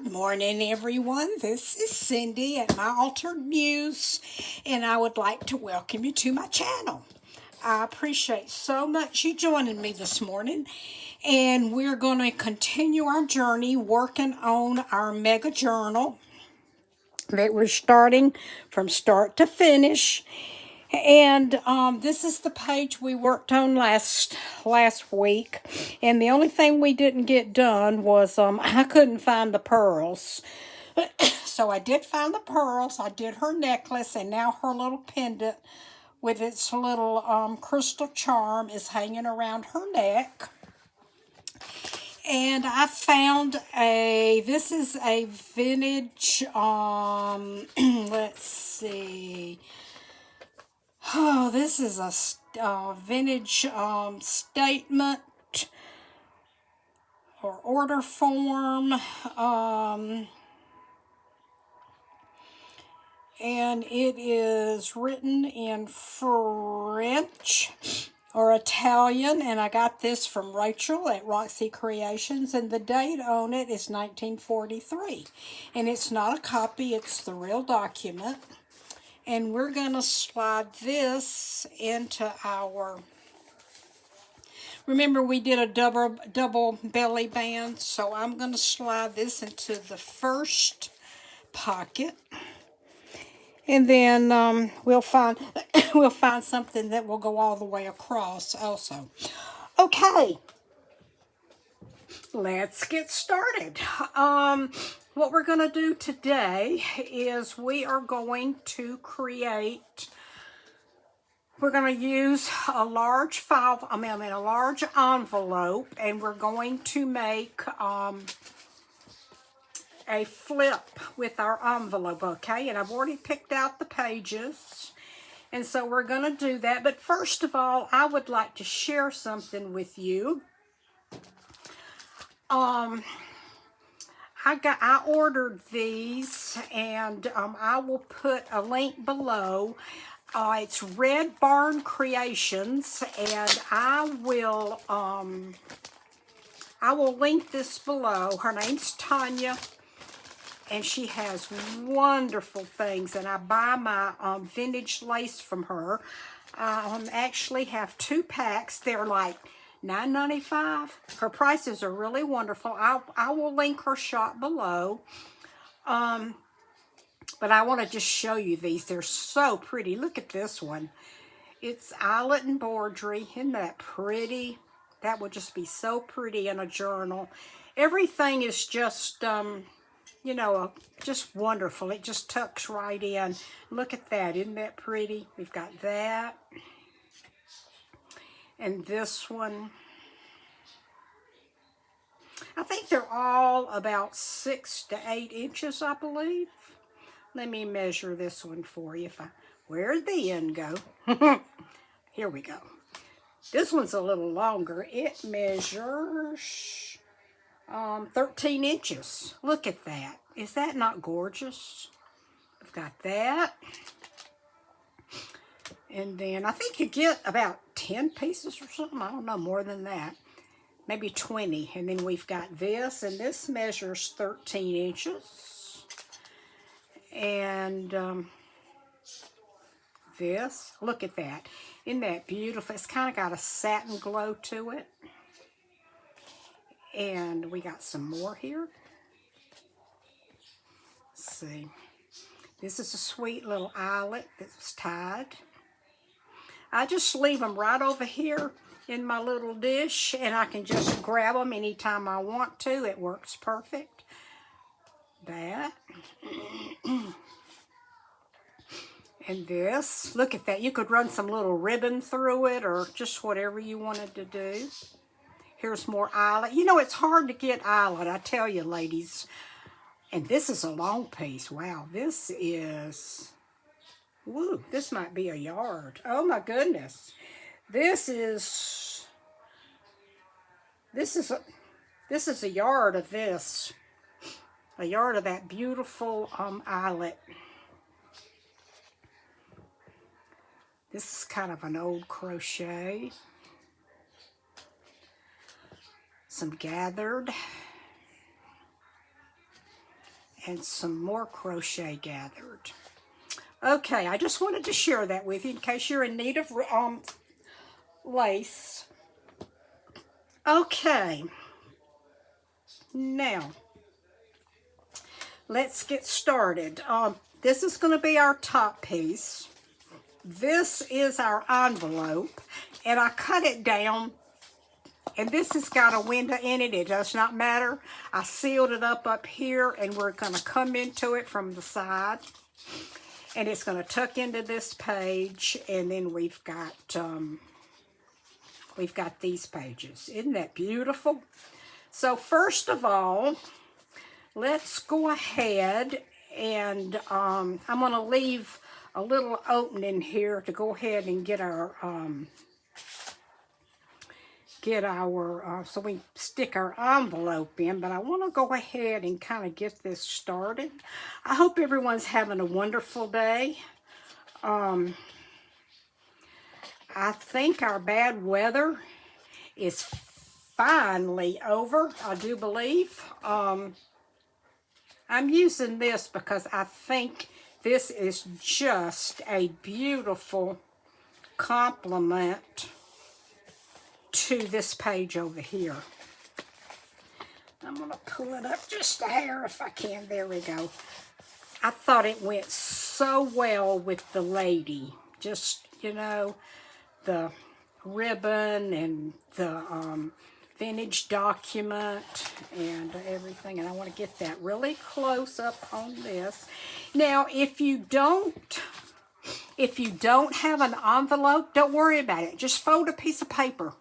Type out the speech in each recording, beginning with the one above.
Good morning, everyone. This is Cindy at My Altered Muse, and I would like to welcome you to my channel. I appreciate so much you joining me this morning, and we're going to continue our journey working on our mega journal that we're starting from start to finish. And this is the page we worked on last week, and the only thing we didn't get done was I couldn't find the pearls. So I did find the pearls. I did her necklace, and now her little pendant with its little crystal charm is hanging around her neck. And I found this is a vintage, let's see. Oh, this is a vintage statement or order form. And it is written in French or Italian, and I got this from Rachel at Roxy Creations, and the date on it is 1943. And it's not a copy, it's the real document. And we're going to slide this into our... Remember, we did a double belly band, so I'm going to slide this into the first pocket. And then we'll find we'll find something that will go all the way across also. Okay, let's get started. What we're going to do today is we are going to create... We're going to use a large a large envelope, and we're going to make a flip with our envelope, okay? And I've already picked out the pages, and so we're going to do that. But first of all, I would like to share something with you. I ordered these, and I will put a link below. It's Red Barn Creations, and I will link this below. Her name's Tanya, and she has wonderful things, and I buy my vintage lace from her. I actually have 2 packs. They're like $9.95. Her prices are really wonderful. I will link her shop below. But I want to just show you these. They're so pretty. Look at this one. It's eyelet embroidery. Isn't that pretty? That would just be so pretty in a journal. Everything is just, you know, just wonderful. It just tucks right in. Look at that. Isn't that pretty? We've got that. And this one. I think they're all about 6 to 8 inches, I believe. Let me measure this one for you. Where'd the end go? Here we go. This one's a little longer. It measures 13 inches. Look at that. Is that not gorgeous? I've got that. And then I think you get about 10 pieces or something. I don't know, more than that. Maybe 20. And then we've got this, and this measures 13 inches. And this, look at that. Isn't that beautiful? It's kind of got a satin glow to it. And we got some more here. Let's see. This is a sweet little eyelet that's tied. I just leave them right over here in my little dish, and I can just grab them anytime I want to. It works perfect. That. And this, look at that. You could run some little ribbon through it or just whatever you wanted to do. Here's more eyelet. You know, it's hard to get eyelet, I tell you, ladies. And this is a long piece. Wow, this is... Woo, this might be a yard. Oh, my goodness. This is a yard of this. A yard of that beautiful eyelet. This is kind of an old crochet. Some gathered. and some more crochet gathered. Okay, I just wanted to share that with you in case you're in need of lace. Okay, now let's get started. This is going to be our top piece. This is our envelope, and I cut it down, and this has got a window in it. It does not matter. I sealed it up here, and we're going to come into it from the side, and it's going to tuck into this page, and then we've got these pages. Isn't that beautiful? So first of all, let's go ahead and I'm going to leave a little opening here to go ahead and get our so we stick our envelope in, but I want to go ahead and kind of get this started. I hope everyone's having a wonderful day. I think our bad weather is finally over, I do believe. I'm using this because I think this is just a beautiful complement to this page over here. I'm going to pull it up just a hair if I can. There we go. I thought it went so well with the lady. Just, you know, the ribbon and the vintage document and everything. And I want to get that really close up on this. Now, if you don't have an envelope, don't worry about it. Just fold a piece of paper.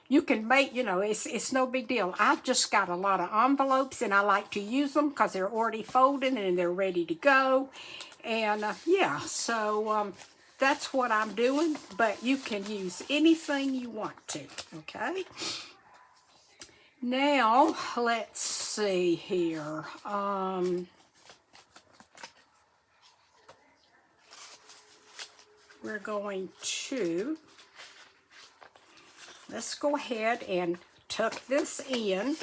You can make, you know, it's no big deal. I've just got a lot of envelopes, and I like to use them because they're already folded and they're ready to go. And yeah, so that's what I'm doing, but you can use anything you want to, okay? Now, let's see here. We're going to, let's go ahead and tuck this in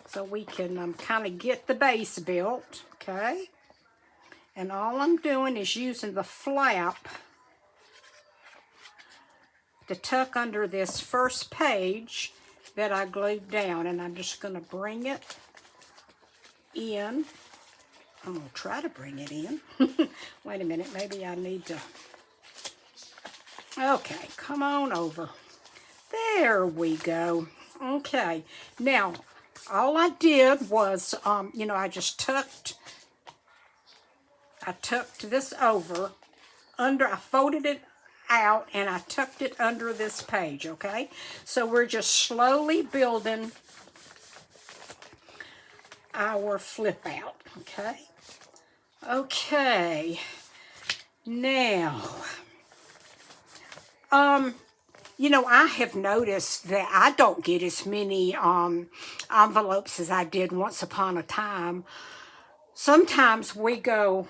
so we can kind of get the base built, okay? And all I'm doing is using the flap to tuck under this first page that I glued down, and I'm just going to bring it in. I'm going to try to bring it in. Wait a minute, maybe I need to. Okay, come on over. There we go. Okay, now all I did was, you know, I tucked this over under. I folded it out and I tucked it under this page, okay? So we're just slowly building our flip out, okay? Okay, now, you know, I have noticed that I don't get as many envelopes as I did once upon a time. Sometimes we go,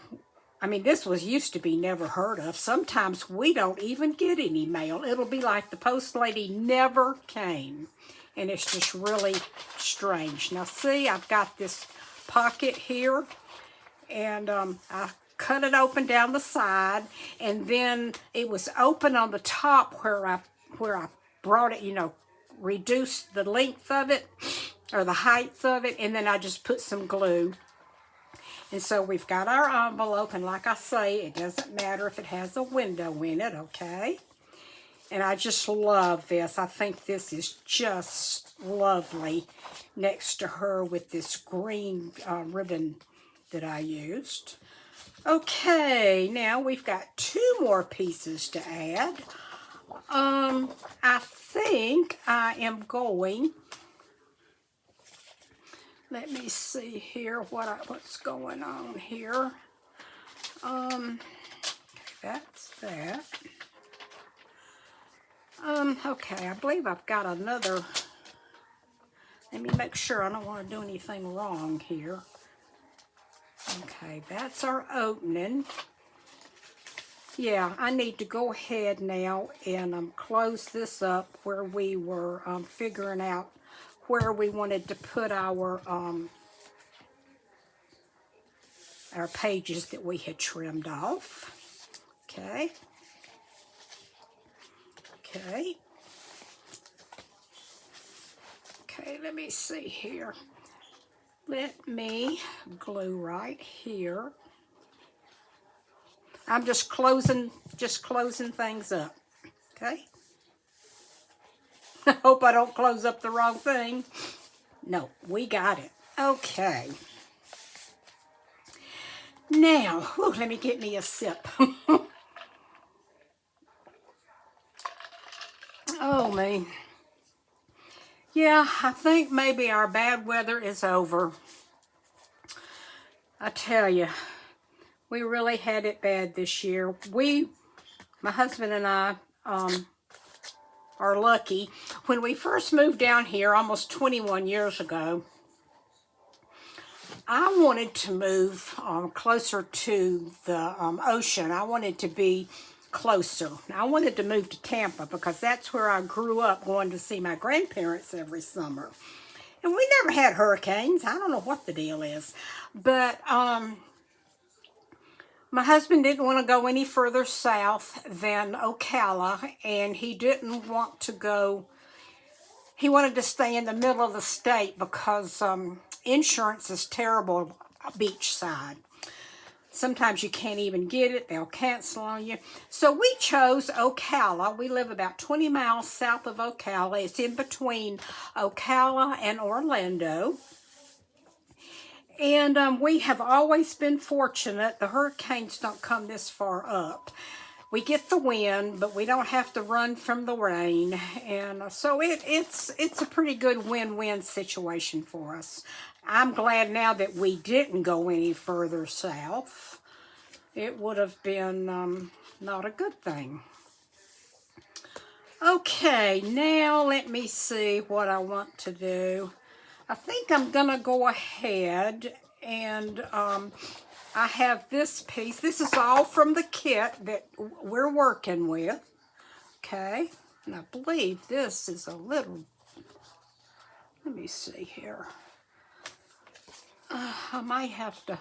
I mean, this was used to be never heard of. Sometimes we don't even get any mail. It'll be like the post lady never came. And it's just really strange. Now, see, I've got this pocket here. And I cut it open down the side. And then it was open on the top where I brought it, you know, reduced the length of it. Or the height of it. And then I just put some glue. And so we've got our envelope, and like I say, it doesn't matter if it has a window in it, okay? And I just love this. I think this is just lovely next to her with this green ribbon that I used. Okay, now we've got 2 more pieces to add. I think I am going... Let me see here what's going on here. Okay, that's that. Okay, I believe I've got another. Let me make sure I don't want to do anything wrong here. Okay, that's our opening. Yeah, I need to go ahead now and close this up where we were figuring out where we wanted to put our our pages that we had trimmed off. Okay. Okay. Okay, let me see here. Let me glue right here. I'm just closing things up. Okay. I hope I don't close up the wrong thing. No, we got it. Okay. Now, let me get me a sip. Oh, man. Yeah, I think maybe our bad weather is over. I tell you, we really had it bad this year. My husband and I, are lucky. When we first moved down here almost 21 years ago, I wanted to move closer to the ocean. I wanted to be closer. I wanted to move to Tampa because that's where I grew up going to see my grandparents every summer. And we never had hurricanes. I don't know what the deal is. But my husband didn't want to go any further south than Ocala, and he didn't want to go. He wanted to stay in the middle of the state because insurance is terrible beachside. Sometimes you can't even get it. They'll cancel on you. So we chose Ocala. We live about 20 miles south of Ocala. It's in between Ocala and Orlando. And we have always been fortunate. The hurricanes don't come this far up. We get the wind, but we don't have to run from the rain. And so it's a pretty good win-win situation for us. I'm glad now that we didn't go any further south. It would have been not a good thing. Okay, now let me see what I want to do. I think I'm going to go ahead and I have this piece. This is all from the kit that we're working with. Okay, and I believe this is a little, let me see here. I might have to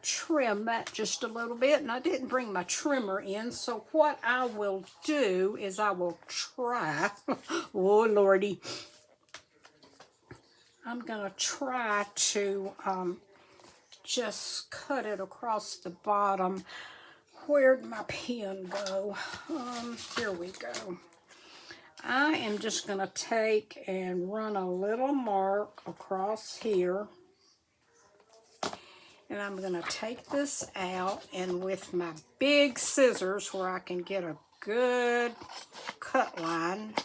trim that just a little bit, and I didn't bring my trimmer in, so what I will do is I will try, oh lordy, I'm gonna try to just cut it across the bottom. Where'd my pen go? Here we go. I am just gonna take and run a little mark across here. And I'm going to take this out, and with my big scissors where I can get a good cut line,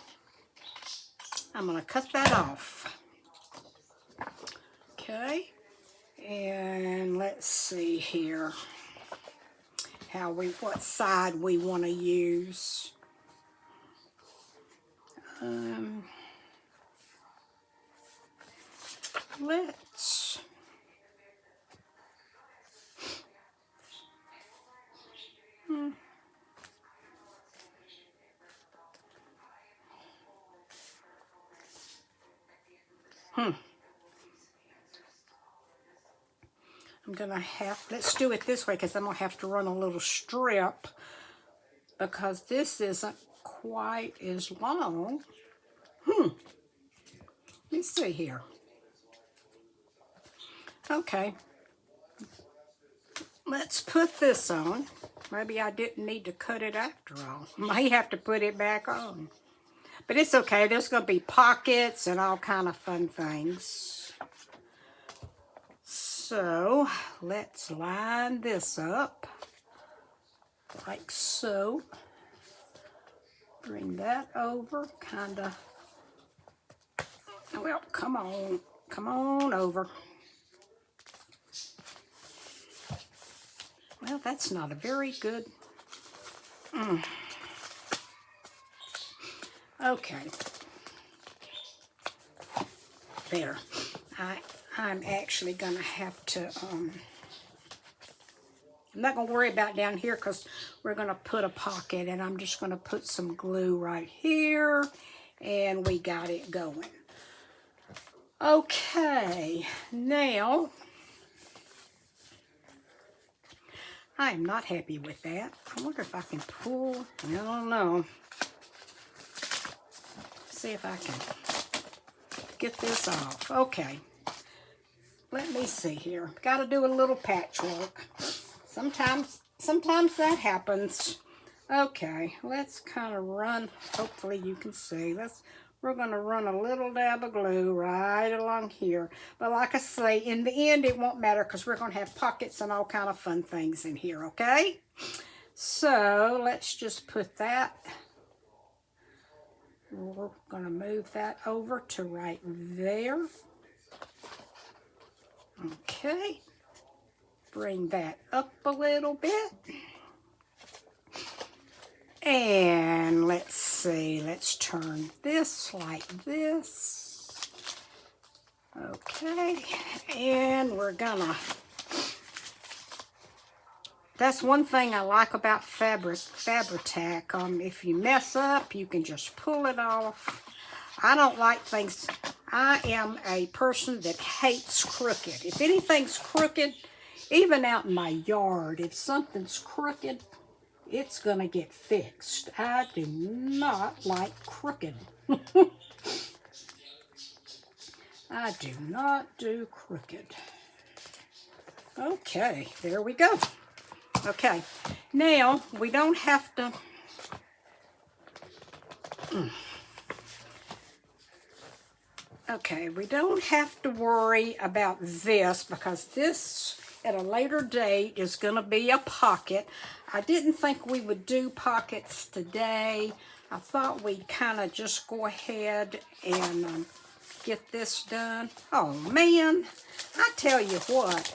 I'm going to cut that off. Okay, and let's see here what side we want to use. Let's let's do it this way because I'm going to have to run a little strip because this isn't quite as long. Let's see here. Okay. Let's put this on. Maybe I didn't need to cut it after all. Might have to put it back on. But it's okay. There's going to be pockets and all kind of fun things. So, let's line this up. Like so. Bring that over. Kind of. Well, come on. Come on over. Well, that's not a very good... Okay. There. I'm actually going to have to... I'm not going to worry about down here because we're going to put a pocket, and I'm just going to put some glue right here, and we got it going. Okay, now, I am not happy with that. I wonder if I can pull, I don't know. See if I can get this off. Okay, let me see here. Got to do a little patchwork. Sometimes that happens. Okay, let's kind of run. Hopefully you can see. We're going to run a little dab of glue right along here. But like I say, in the end, it won't matter because we're going to have pockets and all kind of fun things in here, okay? So let's just put that. We're going to move that over to right there. Okay. Bring that up a little bit. And let's see, let's turn this like this. Okay, and we're gonna, that's one thing I like about Fabri-Tac. If you mess up, you can just pull it off. I don't like things, I am a person that hates crooked. If anything's crooked, even out in my yard, if something's crooked, it's going to get fixed. I do not like crooked. I do not do crooked. Okay, there we go. Okay, now we don't have to... Okay, we don't have to worry about this because this, at a later date, is going to be a pocket. I didn't think we would do pockets today. I thought we'd kind of just go ahead and get this done. Oh, man, I tell you what.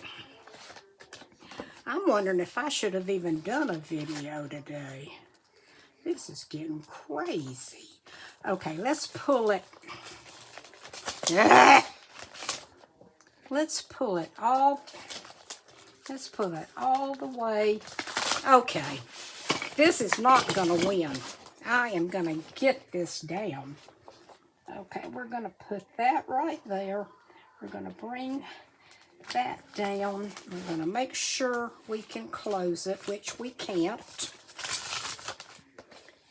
I'm wondering if I should have even done a video today. This is getting crazy. Okay, let's pull it. Let's pull it all. Let's pull it all the way. Okay, this is not going to win. I am going to get this down. Okay, we're going to put that right there. We're going to bring that down. We're going to make sure we can close it, which we can't.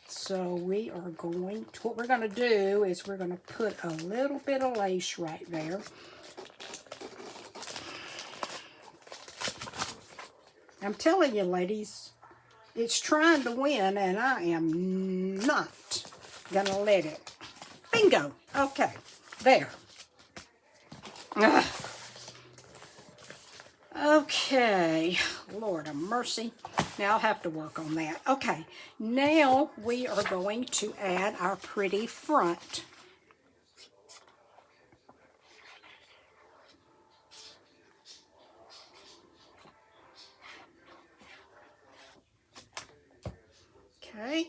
So we are going to, what we're going to do is we're going to put a little bit of lace right there. I'm telling you, ladies, it's trying to win, and I am not going to let it. Bingo. Okay. There. Ugh. Okay. Lord of mercy. Now I'll have to work on that. Okay. Now we are going to add our pretty front. Okay.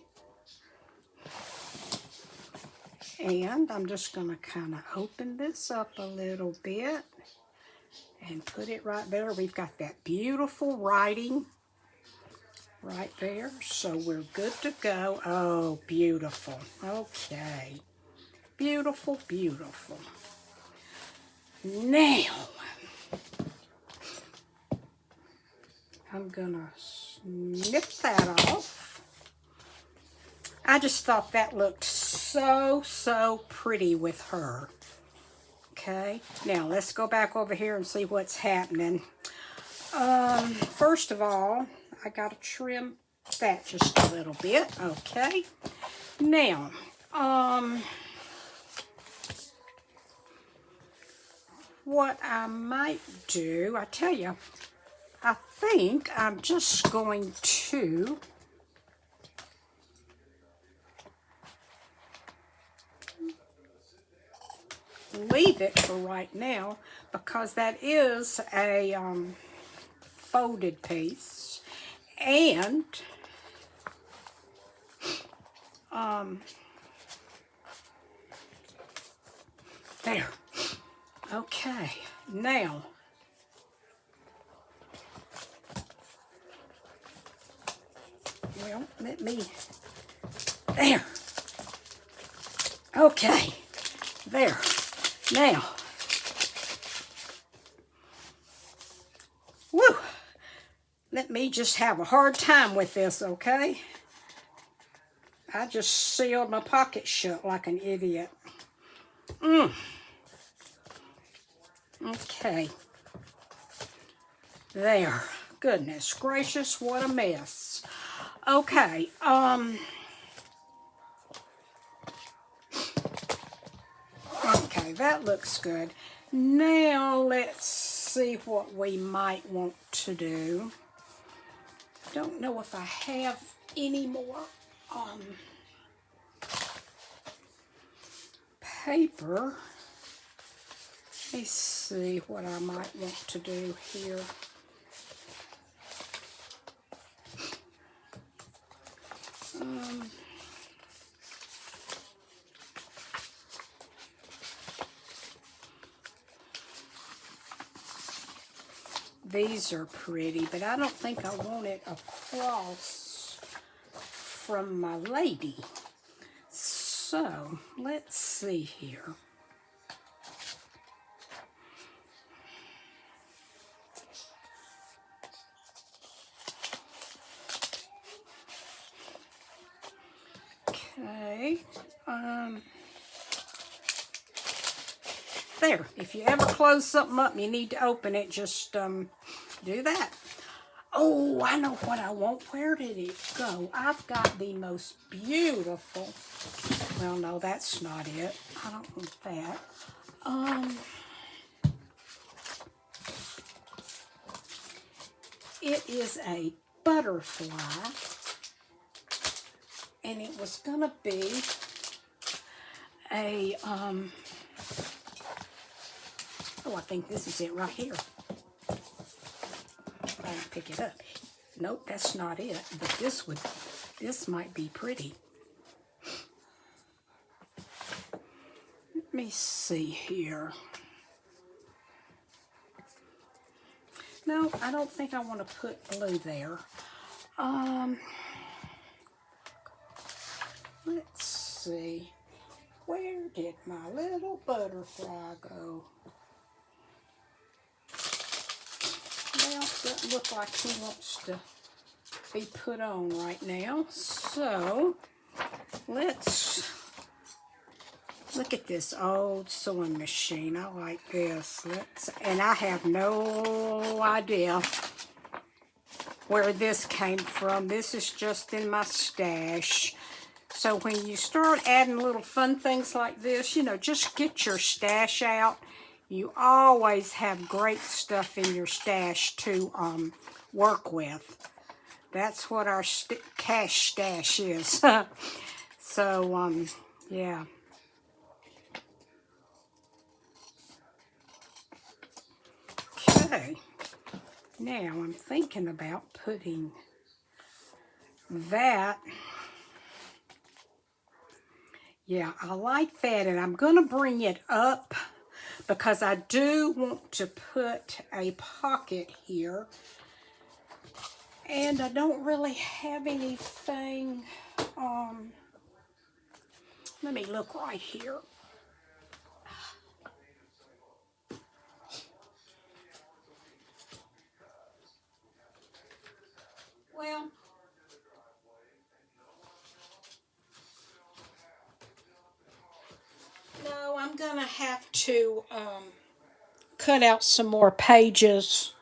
And I'm just going to kind of open this up a little bit and put it right there. We've got that beautiful writing right there. So we're good to go. Oh, beautiful. Okay. Beautiful, beautiful. Now, I'm going to snip that off. I just thought that looked so pretty with her. Okay, now let's go back over here and see what's happening. First of all, I got to trim that just a little bit. Okay, now, what I might do, I tell you, I think I'm just going to leave it for right now because that is a folded piece, and there. Okay, now well, let me there. Okay, there. Now, let me just have a hard time with this, okay? I just sealed my pocket shut like an idiot. Okay. There. Goodness gracious, what a mess. Okay, okay, that looks good. Now let's see what we might want to do. Don't know if I have any more paper. Let me see what I might want to do here. These are pretty, but I don't think I want it across from my lady. So, let's see here. Okay, there. If you ever close something up and you need to open it, just do that. Oh, I know what I want. Where did it go? I've got the most beautiful. Well, no, that's not it. I don't want that. It is a butterfly, and it was gonna be a oh, I think this is it right here. I'll pick it up. Nope, that's not it. But this might be pretty. Let me see here. No, I don't think I want to put blue there. Let's see. Where did my little butterfly go? Well, doesn't look like he wants to be put on right now. So, let's look at this old sewing machine. I like this. And I have no idea where this came from. This is just in my stash. So when you start adding little fun things like this, you know, just get your stash out. You always have great stuff in your stash to work with. That's what our cash stash is. So, yeah. Okay. Now I'm thinking about putting that. Yeah, I like that, and I'm going to bring it up because I do want to put a pocket here. And I don't really have anything, let me look right here. Well, no, I'm going to have to cut out some more pages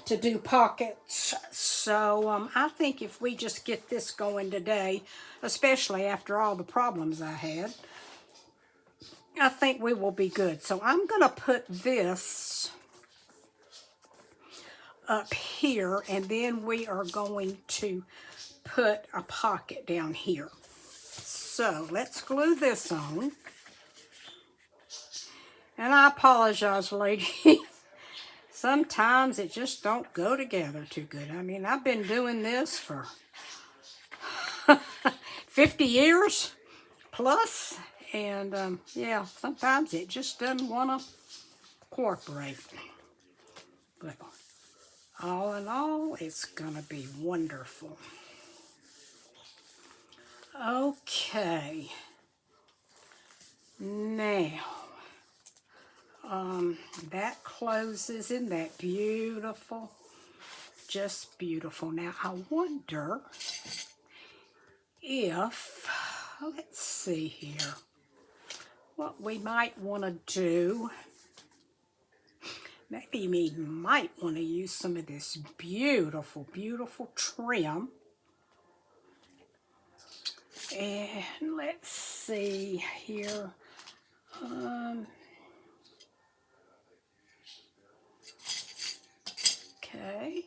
to do pockets. So I think if we just get this going today, especially after all the problems I had, I think we will be good. So I'm going to put this up here, and then we are going to put a pocket down here. So let's glue this on. And I apologize, ladies. Sometimes it just don't go together too good. I mean, I've been doing this for 50 years plus. And yeah, sometimes it just doesn't want to cooperate. But all in all, it's going to be wonderful. Okay. Now, that closes. Isn't that beautiful? just beautiful. Now, I wonder if, let's see here, what we might want to do. Maybe we might want to use some of this beautiful, beautiful trim. And let's see here. Okay.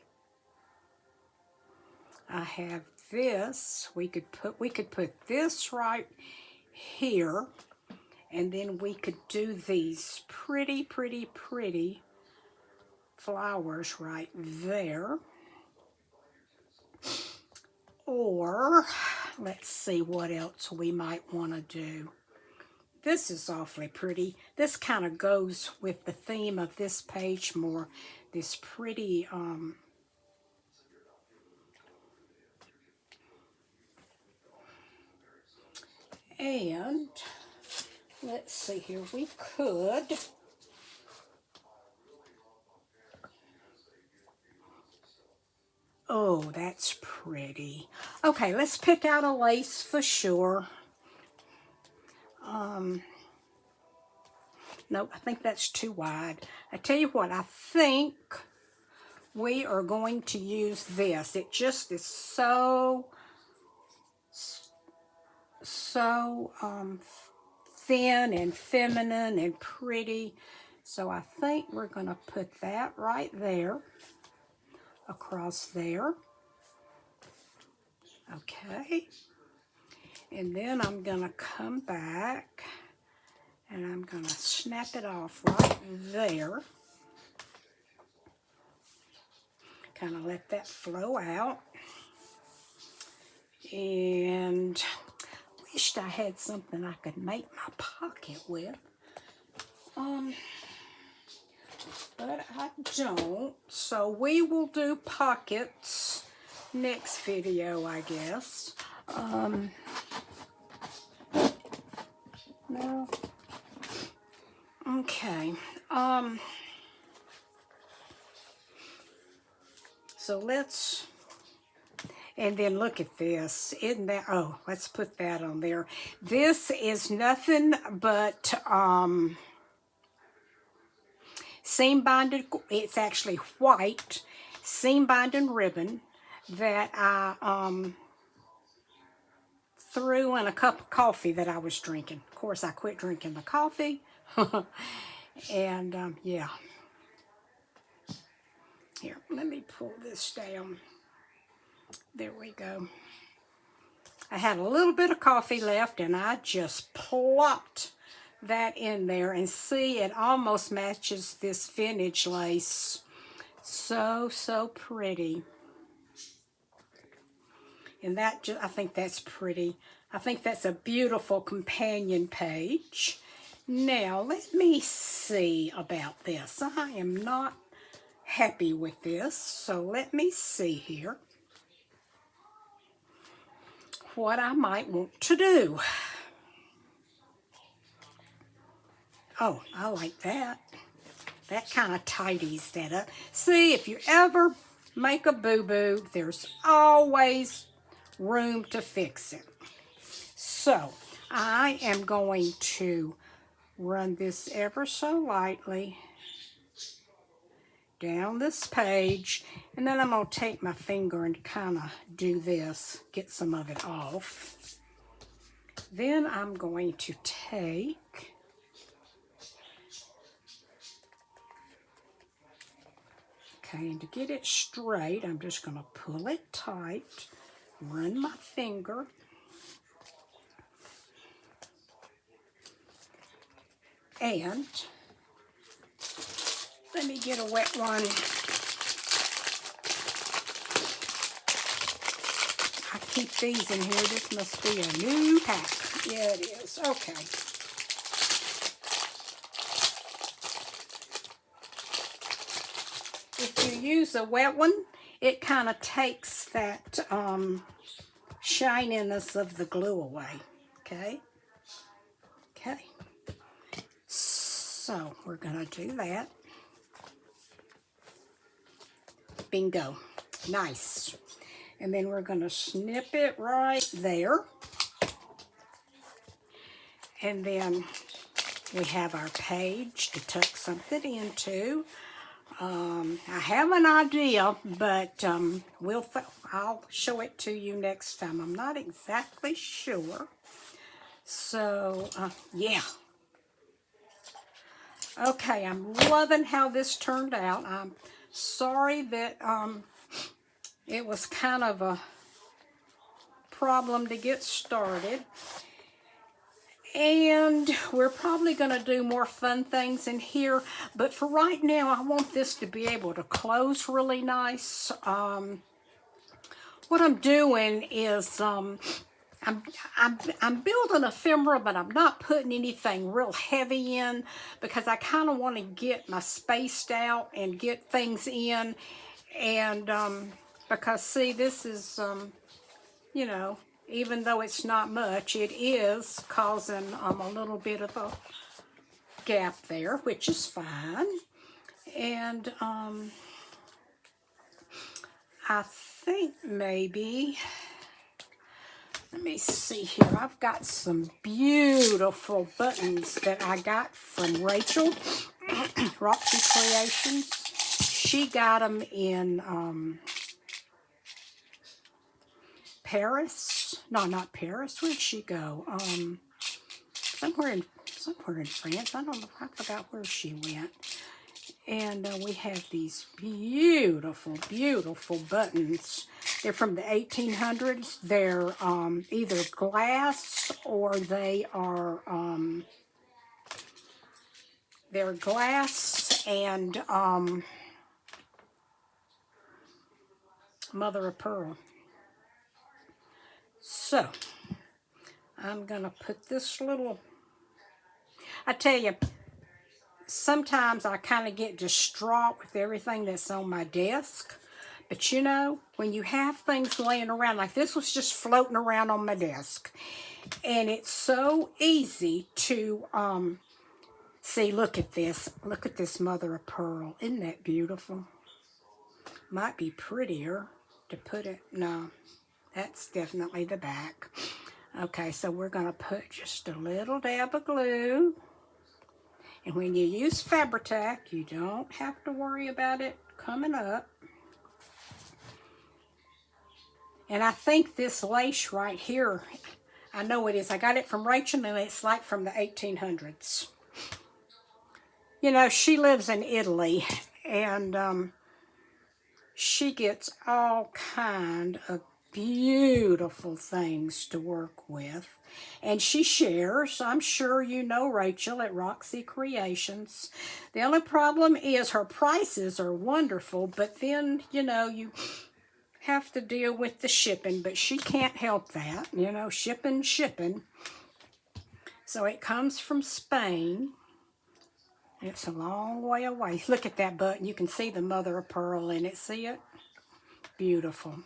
I have this. We could put this right here, and then we could do these pretty, pretty, pretty flowers right there. Or let's see what else we might want to do. This is awfully pretty. This kind of goes with the theme of this page more. This pretty and let's see here, we could oh, that's pretty. Okay, let's pick out a lace for sure. No, I think that's too wide. I tell you what, I think we are going to use this. It just is so thin and feminine and pretty. So I think we're going to put that right there, across there. Okay. And then I'm going to come back and I'm going to snap it off right there. Kind of let that flow out. And wished I had something I could make my pocket with. But I don't. So we will do pockets next video, I guess. No. Okay. So let's, and then look at this. Isn't that, oh, let's put that on there. This is nothing but seam binded, it's actually white seam binding ribbon that I threw in a cup of coffee that I was drinking. Of course, I quit drinking the coffee. And yeah. Here, let me pull this down. There we go. I had a little bit of coffee left and I just plopped that in there, and see, it almost matches this vintage lace. So, so pretty. And that just, I think that's pretty. I think that's a beautiful companion page. Now, let me see about this. I am not happy with this, so let me see here what I might want to do. Oh, I like that. That kind of tidies that up. See, if you ever make a boo-boo, there's always room to fix it. So, I am going to run this ever so lightly down this page, and then I'm going to take my finger and kind of do this, get some of it off. Then I'm going to take okay, and to get it straight, I'm just going to pull it tight, run my finger, and let me get a wet one. I keep these in here. This must be a new pack. Yeah, it is. Okay. If you use a wet one, it kind of takes that shininess of the glue away. Okay? Okay. So, we're going to do that. Bingo. Nice. And then we're going to snip it right there. And then we have our page to tuck something into. I have an idea, but I'll show it to you next time. I'm not exactly sure. So, yeah. Okay, I'm loving how this turned out. I'm sorry that it was kind of a problem to get started. And we're probably going to do more fun things in here. But for right now, I want this to be able to close really nice. What I'm doing is I'm building ephemera, but I'm not putting anything real heavy in because I kind of want to get my spaced out and get things in. And because, see, this is, you know, even though it's not much, it is causing a little bit of a gap there, which is fine. And I think maybe, let me see here, I've got some beautiful buttons that I got from Rachel, Roxy Creations. She got them in Paris. No, not Paris. Where'd she go? Somewhere in France. I don't know. I forgot where she went. And we have these beautiful, beautiful buttons. They're from the 1800s. They're either glass or they're glass and mother of pearl. So, I'm going to put this little, I tell you, sometimes I kind of get distraught with everything that's on my desk. But you know, when you have things laying around, like this was just floating around on my desk. And it's so easy to, see, look at this. Look at this mother of pearl. Isn't that beautiful? Might be prettier to put it, no. That's definitely the back. Okay, so we're going to put just a little dab of glue. And when you use Fabri-Tac, you don't have to worry about it coming up. And I think this lace right here, I know it is. I got it from Rachel, and it's like from the 1800s. You know, she lives in Italy, and she gets all kind of beautiful things to work with. And she shares. I'm sure you know Rachel at Roxy Creations. The only problem is her prices are wonderful, but then, you know, you have to deal with the shipping, but she can't help that. You know, shipping. So it comes from Spain. It's a long way away. Look at that button. You can see the mother of pearl in it. See it? Beautiful.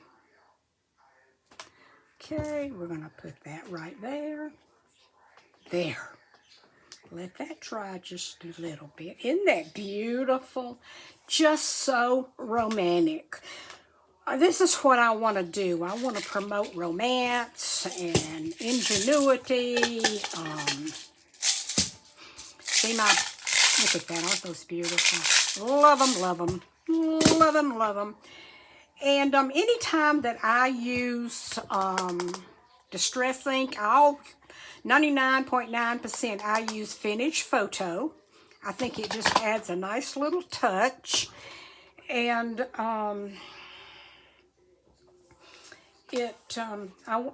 Okay, we're going to put that right there. There. Let that dry just a little bit. Isn't that beautiful? Just so romantic. This is what I want to do. I want to promote romance and ingenuity. See my, look at that. Aren't those beautiful? Love them, love them. Love them, love them. And anytime that I use Distress ink, 99.9% I use Finish Photo. I think it just adds a nice little touch. And I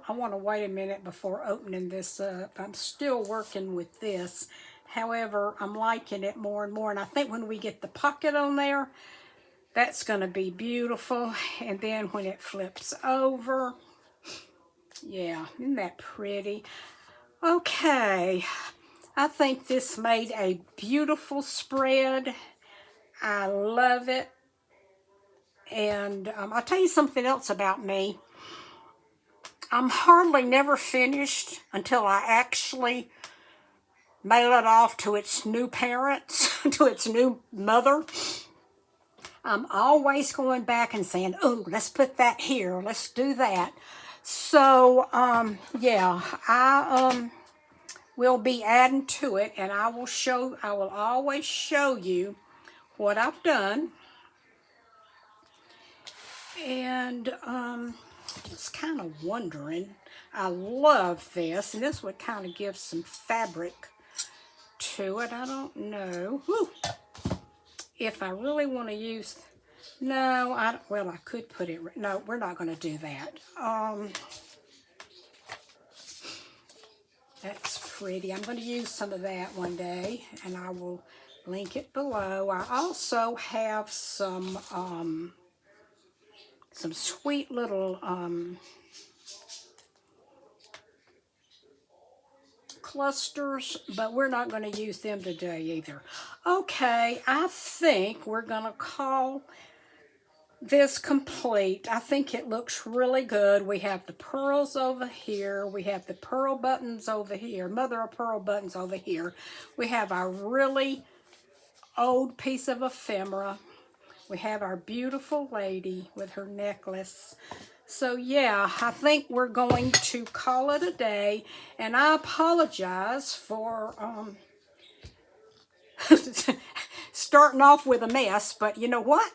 want to wait a minute before opening this up. I'm still working with this. However, I'm liking it more and more. And I think when we get the pocket on there, that's going to be beautiful. And then when it flips over, yeah, isn't that pretty? Okay, I think this made a beautiful spread. I love it. And I'll tell you something else about me. I'm hardly never finished until I actually mail it off to its new parents, to its new mother. I'm always going back and saying, oh, let's put that here. Let's do that. So, yeah, I will be adding to it, and I will always show you what I've done. And just kind of wondering, I love this, and this would kind of give some fabric to it. I don't know if I really want to use, no, well, I could put it, no, we're not going to do that. That's pretty. I'm going to use some of that one day, and I will link it below. I also have some sweet little clusters, but we're not going to use them today either. Okay, I think we're going to call this complete. I think it looks really good. We have the pearls over here. We have the pearl buttons over here. Mother of pearl buttons over here. We have our really old piece of ephemera. We have our beautiful lady with her necklace. So yeah, I think we're going to call it a day, and I apologize for starting off with a mess, but you know what?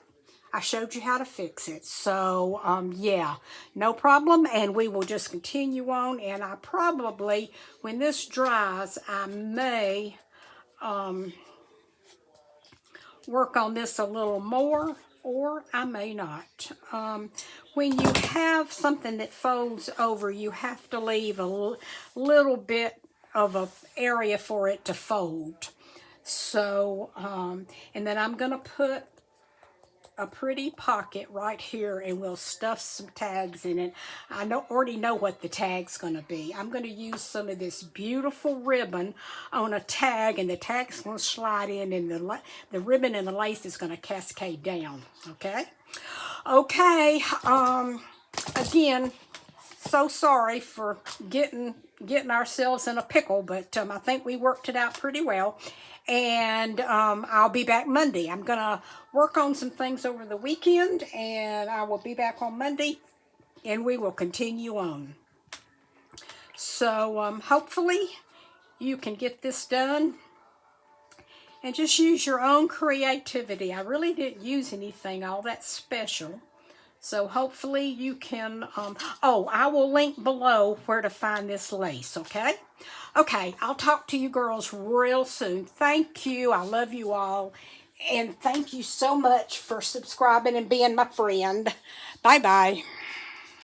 I showed you how to fix it. So yeah, no problem, and we will just continue on, and I probably, when this dries, I may work on this a little more, or I may not. When you have something that folds over, you have to leave a little bit of an area for it to fold. So, and then I'm going to put a pretty pocket right here, and we'll stuff some tags in it. I already know what the tag's going to be. I'm going to use some of this beautiful ribbon on a tag, and the tag's going to slide in, and the ribbon and the lace is going to cascade down. Okay? Okay. Again, so sorry for getting ourselves in a pickle, but I think we worked it out pretty well. And I'll be back Monday. I'm going to work on some things over the weekend, and I will be back on Monday, and we will continue on. So hopefully you can get this done and just use your own creativity. I really didn't use anything all that special. So hopefully you can, I will link below where to find this lace, okay? Okay, I'll talk to you girls real soon. Thank you. I love you all. And thank you so much for subscribing and being my friend. Bye-bye.